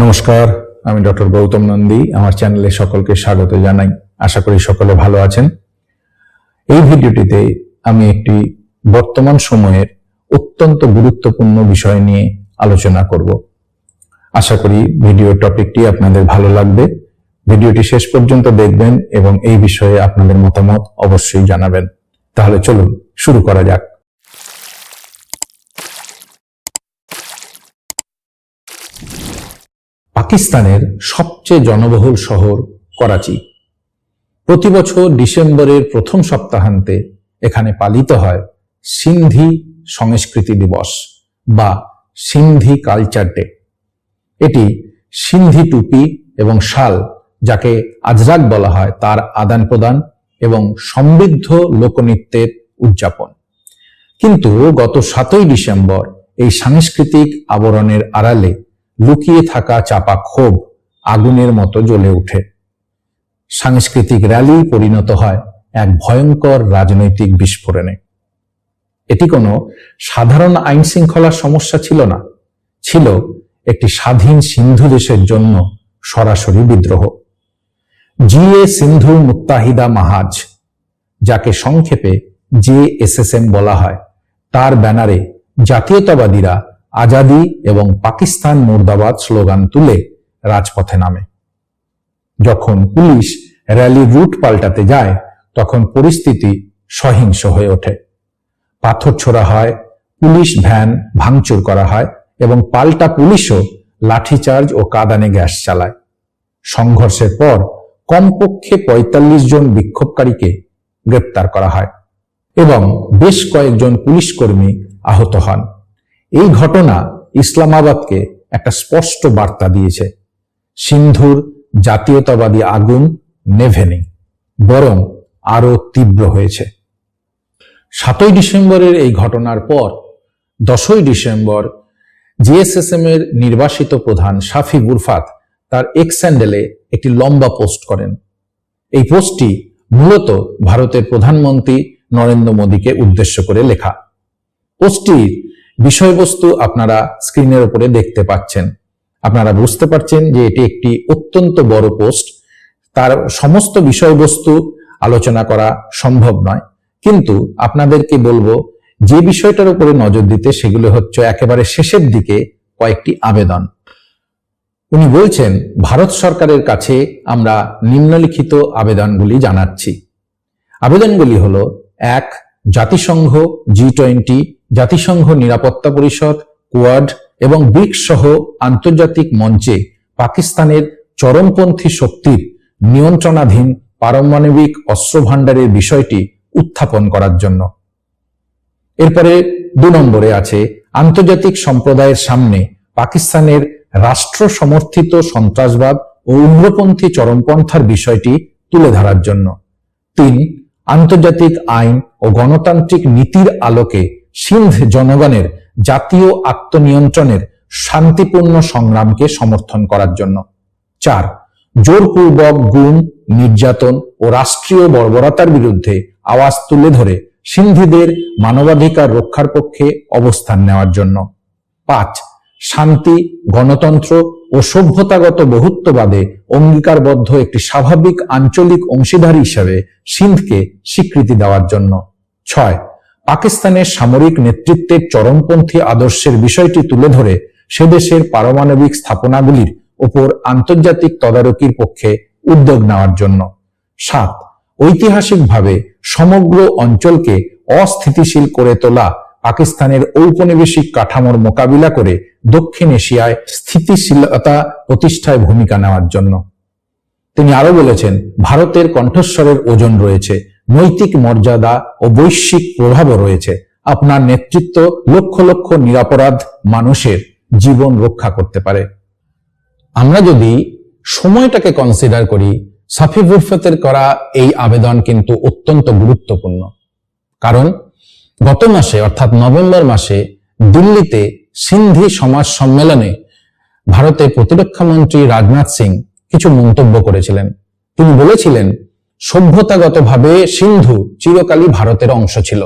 নমস্কার, আমি ডক্টর গৌতম নন্দী। আমার চ্যানেলে সকলকে স্বাগত জানাই। আশা করি সকলে ভালো আছেন। এই ভিডিওটিতে আমি একটি বর্তমান সময়ের অত্যন্ত গুরুত্বপূর্ণ বিষয় নিয়ে আলোচনা করব। আশা করি ভিডিওর টপিকটি আপনাদের ভালো লাগবে। ভিডিওটি শেষ পর্যন্ত দেখবেন এবং এই বিষয়ে আপনাদের মতামত অবশ্যই জানাবেন। তাহলে চলুন শুরু করা যাক। পাকিস্তানের সবচেয়ে জনবহুল শহর করাচি। প্রতি বছর ডিসেম্বরের প্রথম সপ্তাহান্তে এখানে পালিত হয় সিন্ধি সংস্কৃতি দিবস বা সিন্ধি কালচার ডে। এটি সিন্ধি টুপি এবং শাল, যাকে আজরাক বলা হয়, তার আদান প্রদান এবং সমৃদ্ধ লোকনৃত্যের উদযাপন। কিন্তু গত 7ই ডিসেম্বর এই সাংস্কৃতিক আবরণের আড়ালে লুকিয়ে থাকা চাপা ক্ষোভ আগুনের মতো জ্বলে ওঠে। সাংস্কৃতিক র্যালি পরিণত হয় এক ভয়ঙ্কর রাজনৈতিক বিস্ফোরণে। এটি কোনো সাধারণ আইন শৃঙ্খলার সমস্যা ছিল না, ছিল একটি স্বাধীন সিন্ধু দেশের জন্য সরাসরি বিদ্রোহ। জিএ সিন্ধু মুত্তাহিদা মাহাজ, যাকে সংক্ষেপে জেএসএসএম বলা হয়, তার ব্যানারে জাতীয়তাবাদীরা আজাদি এবং পাকিস্তান মুর্দাবাদ স্লোগান তুলে রাজপথে নামে। যখন পুলিশ র্যালির রুট পাল্টাতে যায়, তখন পরিস্থিতি সহিংস হয়ে ওঠে। পাথর ছোড়া হয়, পুলিশ ভ্যান ভাঙচুর করা হয় এবং পাল্টা পুলিশও লাঠিচার্জ ও কাঁদানে গ্যাস চালায়। সংঘর্ষের পর কমপক্ষে ৪৫ জন বিক্ষোভকারীকে গ্রেপ্তার করা হয় এবং বেশ কয়েকজন পুলিশকর্মী আহত হন। এই ঘটনা ইসলামাবাদকে একটা স্পষ্ট বার্তা দিয়েছে: সিন্ধুর জাতীয়তাবাদী আগুন নেভেনি, বরং আরো তীব্র হয়েছে। 7ই ডিসেম্বরের এই ঘটনার পর 10ই ডিসেম্বর জিএসএসএম এর নির্বাসিত প্রধান শাফি বুরফাত তার এক্স হ্যান্ডেলে একটি লম্বা পোস্ট করেন। এই পোস্টটি মূলত ভারতের প্রধানমন্ত্রী নরেন্দ্র মোদীকে উদ্দেশ্য করে লেখা। পোস্টটির বিষয়বস্তু আপনারা স্ক্রিনের উপরে দেখতে পাচ্ছেন। আপনারা বুঝতে পারছেন যে এটি একটি অত্যন্ত বড় পোস্ট। তার সমস্ত বিষয়বস্তু আলোচনা করা সম্ভব নয়, কিন্তু আপনাদেরকে বলবো যে বিষয়টার উপরে নজর দিতে, সেগুলো হচ্ছে একেবারে শেষের দিকে কয়েকটি আবেদন। উনি বলছেন, ভারত সরকারের কাছে আমরা নিম্নলিখিত আবেদনগুলি জানাচ্ছি। আবেদনগুলি হলো: 1. জাতিসংঘ, G20, জাতিসংঘ নিরাপত্তা পরিষদ, কোয়াড এবং ব্রিক্স সহ আন্তর্জাতিক মঞ্চে পাকিস্তানের চরমপন্থী শক্তির নিয়ন্ত্রণাধীন পারমাণবিক অস্ত্র ভাণ্ডারের বিষয়টি উত্থাপন করার জন্য। এরপরে 2 নম্বরে আছে আন্তর্জাতিক সম্প্রদায়ের সামনে পাকিস্তানের রাষ্ট্র সমর্থিত সন্ত্রাসবাদ ও উগ্রপন্থী চরমপন্থার বিষয়টি তুলে ধরার জন্য। 3. আন্তর্জাতিক আইন ও গণতান্ত্রিক নীতির আলোকে সিন্ধ জনগণের জাতীয় আত্মনিয়ন্ত্রণের শান্তিপূর্ণ সংগ্রামকে সমর্থন করার জন্য। 4. জোরপূর্বক গুম, নির্যাতন ও রাষ্ট্রীয় বর্বরতার বিরুদ্ধে আওয়াজ তুলে ধরে সিন্ধিদের মানবাধিকার রক্ষার পক্ষে অবস্থান নেওয়ার জন্য। 5. শান্তি, গণতন্ত্র ও সভ্যতাগত বহুত্ববাদে অঙ্গীকারবদ্ধ একটি স্বাভাবিক আঞ্চলিক অংশীদার হিসেবে সিন্ধকে স্বীকৃতি দেওয়ার জন্য। 6. পাকিস্তানের সামরিক নেতৃত্বের চরমপন্থী আদর্শের বিষয়টি তুলে ধরে সে দেশের পারমাণবিক স্থাপনাগুলির ওপর আন্তর্জাতিক তদারকির পক্ষে উদ্যোগ নেওয়ার জন্য। 7. ঐতিহাসিকভাবে সমগ্র অঞ্চলকে অস্থিতিশীল করে তোলা পাকিস্তানের ঔপনিবেশিক কাঠামোর মোকাবিলা করে দক্ষিণ এশিয়ায় স্থিতিশীলতা প্রতিষ্ঠায় ভূমিকা নেওয়ার জন্য। তিনি আরো বলেছেন, ভারতের কণ্ঠস্বরের ওজন রয়েছে, নৈতিক মর্যাদা ও বৈশ্বিক প্রভাবও রয়েছে। আপনার নেতৃত্ব লক্ষ লক্ষ নিরপরাধ মানুষের জীবন রক্ষা করতে পারে। আমরা যদি সময়টাকে কনসিডার করি, শাফি বুরফাতের করা এই আবেদন কিন্তু অত্যন্ত গুরুত্বপূর্ণ। কারণ গত মাসে অর্থাৎ নভেম্বর মাসে দিল্লিতে সিন্ধি সমাজ সম্মেলনে ভারতের প্রতিরক্ষা মন্ত্রী রাজনাথ সিং কিছু মন্তব্য করেছিলেন। তিনি বলেছিলেন, সভ্যতাগতভাবে সিন্ধু চিরকালই ভারতের অংশ ছিল।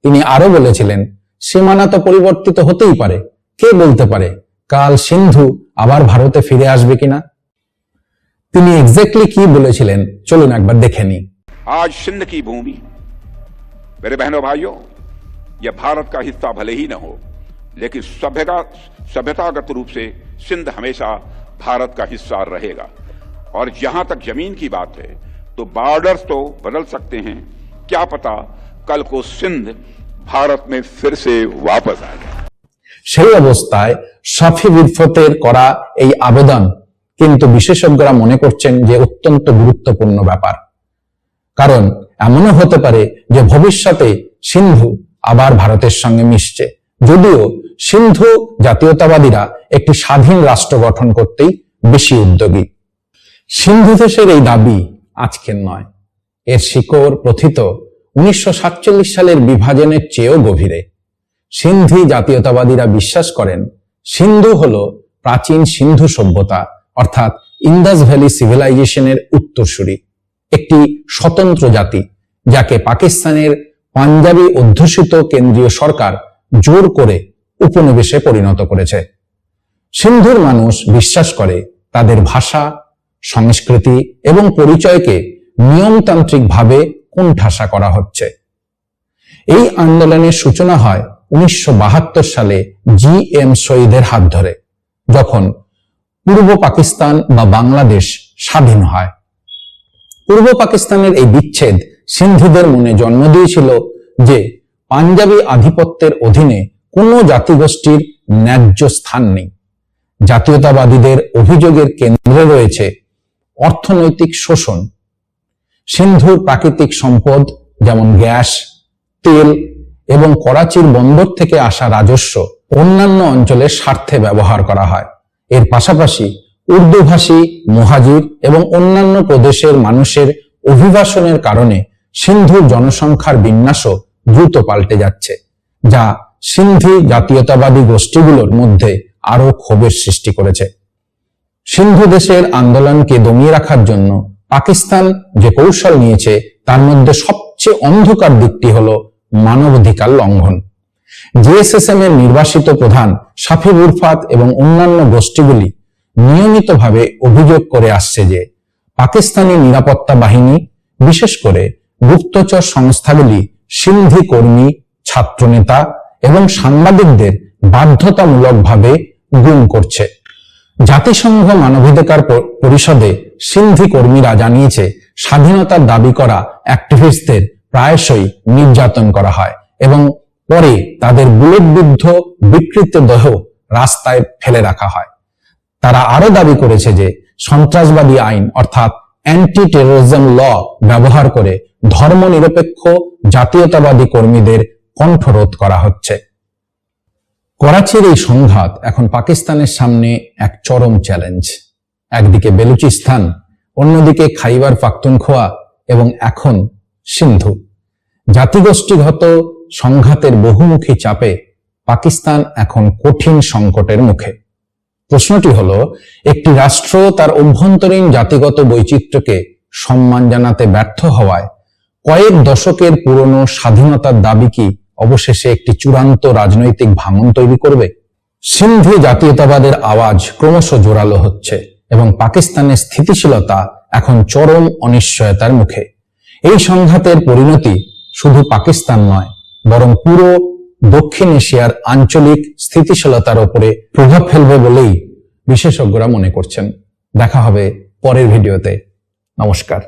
তিনি আরো বলেছিলেন, সীমানা তো পরিবর্তিত হতেই পারে, কে বলতে পারে কাল সিন্ধু আবার ভারতে ফিরে আসবে কিনা। তিনি এক্স্যাক্টলি কি বলেছিলেন চলুন একবার দেখে নিই। आज सिंध की भूमि मेरे बहनों भाइयों, यह भारत का हिस्सा भले ही न हो, लेकिन सभ्यतागत रूप से सिंध हमेशा भारत का हिस्सा रहेगा। और जहां तक जमीन की बात है तो बॉर्डर्स तो बदल सकते हैं, क्या पता कल को सिंध भारत में फिर से वापस आ जाए। সেই অবস্থায় শাফি বিরফতের করা এই আবেদন কিন্তু বিশেষজ্ঞরা মনে করছেন যে অত্যন্ত গুরুত্বপূর্ণ ব্যাপার, কারণ এমনও হতে পারে যে ভবিষ্যতে সিন্ধু আবার ভারতের সঙ্গে মিশছে, যদিও সিন্ধু জাতীয়তাবাদীরা একটি স্বাধীন রাষ্ট্র গঠন করতেই বেশি উদ্যোগী। সিন্ধু দেশের এই দাবি আজকের নয়, এর শিকড় প্রথিত 1947 সালের বিভাজনের চেয়েও গভীরে। সিন্ধি জাতীয়তাবাদীরা বিশ্বাস করেন সিন্ধু হল প্রাচীন সিন্ধু সভ্যতা অর্থাৎ ইন্দাস ভ্যালি সিভিলাইজেশনের উত্তরসূরি, একটি স্বতন্ত্র জাতি যাকে পাকিস্তানের পাঞ্জাবি অধ্যুষিত কেন্দ্রীয় সরকার জোর করে উপনিবেশে পরিণত করেছে। সিন্ধুর মানুষ বিশ্বাস করে তাদের ভাষা, সংস্কৃতি এবং পরিচয়কে নিয়মতান্ত্রিকভাবে কোণঠাসা করা হচ্ছে। এই আন্দোলনের সূচনা হয় 1972 সালে জি.এম. শহীদের হাত ধরে, যখন পূর্ব পাকিস্তান বা বাংলাদেশ স্বাধীন হয়। পূর্ব পাকিস্তানের এই বিচ্ছেদ সিন্ধুদের মনে জন্ম দিয়েছিল যে পাঞ্জাবি আধিপত্যের অধীনে কোনো জাতিগোষ্ঠীর ন্যায্য স্থান নেই। জাতীয়তাবাদীদের অভিযোগের কেন্দ্রে রয়েছে অর্থনৈতিক শোষণ। সিন্ধুর প্রাকৃতিক সম্পদ যেমন গ্যাস, তেল এবং করাচির বন্দর থেকে আসা রাজস্ব অন্যান্য অঞ্চলের স্বার্থে ব্যবহার করা হয়। এর পাশাপাশি উর্দুভাষী মুহাজির এবং অন্যান্য প্রদেশের মানুষের অভিবাসনের কারণে সিন্ধুর জনসংখ্যার বিন্যাসও দ্রুত পাল্টে যাচ্ছে, যা সিন্ধি জাতীয়তাবাদী গোষ্ঠীগুলোর মধ্যে আরো ক্ষোভের সৃষ্টি করেছে। সিন্ধু দেশের আন্দোলনকে দমিয়ে রাখার জন্য পাকিস্তান যে কৌশল নিয়েছে তার মধ্যে সবচেয়ে অন্ধকার দিকটি হল মানবাধিকার লঙ্ঘন। জেএসএসএম এর নির্বাসিত প্রধান শাফি বিরফত এবং অন্যান্য গোষ্ঠীগুলি নিয়মিতভাবে অভিযোগ করে আসছে যে পাকিস্তানি নিরাপত্তা বাহিনী, বিশেষ করে গুপ্তচর সংস্থাগুলি সিন্ধি কর্মী, ছাত্রনেতা এবং সাংবাদিকদের বাধ্যতামূলকভাবে গুম করছে। জাতিসংঘ মানবাধিকার পরিষদে সিন্ধি কর্মীরা জানিয়েছে স্বাধীনতার দাবি করা অ্যাক্টিভিস্টদের প্রায়শই নির্যাতন করা হয় এবং পরে তাদের বুলেটবিদ্ধ বিকৃত দেহ রাস্তায় ফেলে রাখা হয়। তারা আরো দাবি করেছে যে সন্ত্রাসবাদী আইন অর্থাৎ অ্যান্টি টেরোরিজম ল ব্যবহার করে ধর্মনিরপেক্ষ জাতীয়তাবাদী কর্মীদের কণ্ঠরোধ করা হচ্ছে। করাচির এই সংঘাত এখন পাকিস্তানের সামনে এক চরম চ্যালেঞ্জ। একদিকে বেলুচিস্তান, অন্যদিকে খাইবার পাখতুনখোয়া এবং এখন সিন্ধু। জাতিগোষ্ঠীগত সংঘাতের বহুমুখী চাপে পাকিস্তান এখন কঠিন সংকটের মুখে। প্রশ্নটি হলো, একটি রাষ্ট্র তার অভ্যন্তরীণ জাতিগত বৈচিত্র্যকে সম্মান জানাতে ব্যর্থ হওয়ায় কয়েক দশকের পুরনো স্বাধীনতার দাবি কি অবশেষে একটি চূড়ান্ত রাজনৈতিক ভাঙন তৈরি করবে? সিন্ধি জাতীয়তাবাদের আওয়াজ ক্রমশ জোরালো হচ্ছে এবং পাকিস্তানের স্থিতিশীলতা এখন চরম অনিশ্চয়তার মুখে। এই সংঘাতের পরিণতি শুধু পাকিস্তান নয়, বরং পুরো দক্ষিণ এশিয়ার আঞ্চলিক স্থিতিশীলতার উপরে প্রভাব ফেলবে বলেই বিশেষজ্ঞরা মনে করছেন। দেখা হবে পরের ভিডিওতে। নমস্কার।